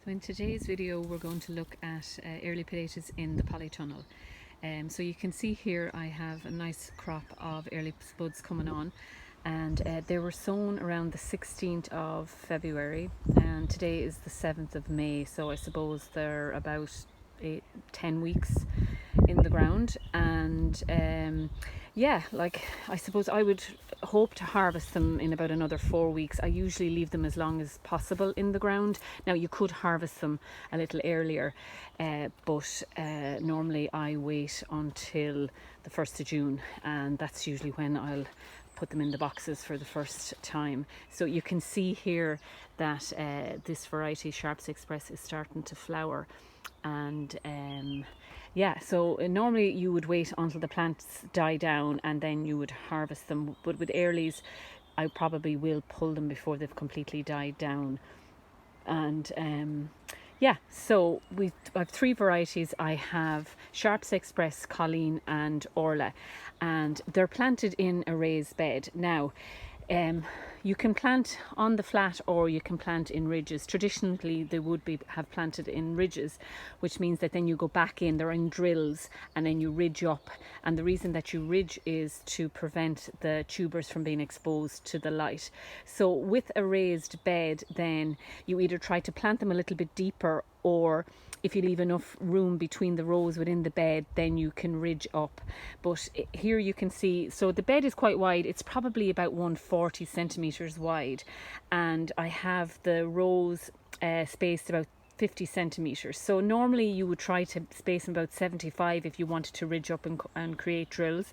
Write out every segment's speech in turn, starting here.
So in today's video we're going to look at early potatoes in the polytunnel. So you can see here I have a nice crop of early spuds coming on, and they were sown around the 16th of February and today is the 7th of May, so I suppose they're about 10 weeks in the ground. And yeah, like I suppose I would hope to harvest them in about another 4 weeks. I usually leave them as long as possible in the ground. Now you could harvest them a little earlier, but normally I wait until the 1st of June, and that's usually when I'll put them in the boxes for the first time. So you can see here that this variety, Sharps Express, is starting to flower. And yeah, so normally you would wait until the plants die down and then you would harvest them, but with earlies I probably will pull them before they've completely died down. And yeah, so I have three varieties. I have Sharps Express, Colleen and Orla, and they're planted in a raised bed. Now you can plant on the flat or you can plant in ridges. Traditionally they would have planted in ridges, which means that then you go back in, they're in drills, and then you ridge up. And the reason that you ridge is to prevent the tubers from being exposed to the light. So with a raised bed, then you either try to plant them a little bit deeper, or if you leave enough room between the rows within the bed, then you can ridge up. But here you can see, so the bed is quite wide. It's probably about 140 centimeters wide, and I have the rows spaced about 50 centimeters. So normally you would try to space them about 75 if you wanted to ridge up and create drills,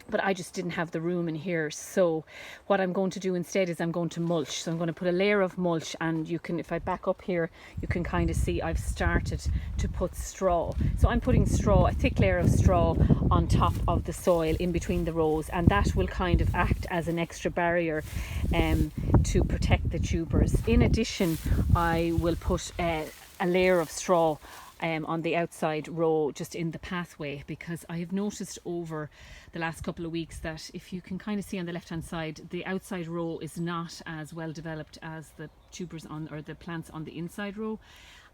but I just didn't have the room in here. So what I'm going to do instead is I'm going to mulch. So I'm going to put a layer of mulch, and you can, if I back up here, you can kind of see I've started to put straw. So I'm putting straw, a thick layer of straw on top of the soil in between the rows, and that will kind of act as an extra barrier to protect the tubers. In addition, I will put a layer of straw on the outside row, just in the pathway, because I have noticed over the last couple of weeks that, if you can kind of see on the left hand side, the outside row is not as well developed as the tubers on, or the plants on the inside row.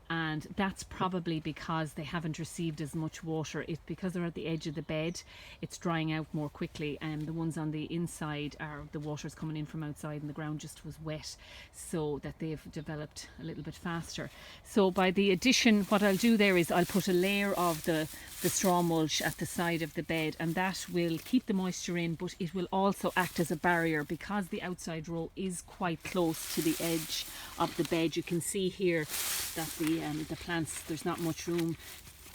And that's probably because they haven't received as much water. It's because they're at the edge of the bed, it's drying out more quickly, and the ones on the inside are, the water's coming in from outside and the ground just was wet, so that they've developed a little bit faster. So by the addition, what I'll do there is I'll put a layer of the straw mulch at the side of the bed, and that will keep the moisture in, but it will also act as a barrier because the outside row is quite close to the edge of the bed. You can see here that the plants, there's not much room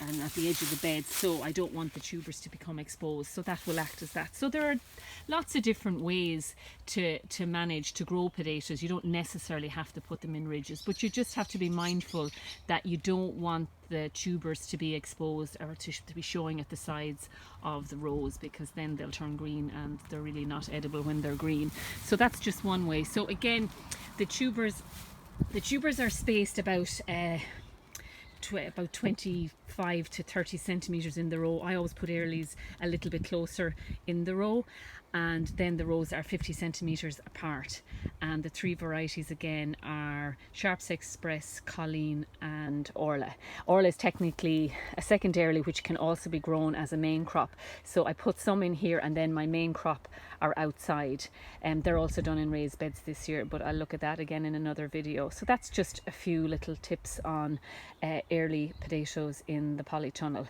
and at the edge of the bed, so I don't want the tubers to become exposed, so that will act as that. So there are lots of different ways to manage to grow potatoes. You don't necessarily have to put them in ridges, but you just have to be mindful that you don't want the tubers to be exposed or to be showing at the sides of the rows, because then they'll turn green and they're really not edible when they're green. So that's just one way. So again, the tubers are spaced about 25 to 30 centimeters in the row. I always put earlies a little bit closer in the row, and then the rows are 50 centimeters apart. And the three varieties again are Sharps Express, Colleen and Orla. Orla is technically a second early, which can also be grown as a main crop. So I put some in here, and then my main crop are outside. And they're also done in raised beds this year, but I'll look at that again in another video. So that's just a few little tips on early potatoes in the polytunnel.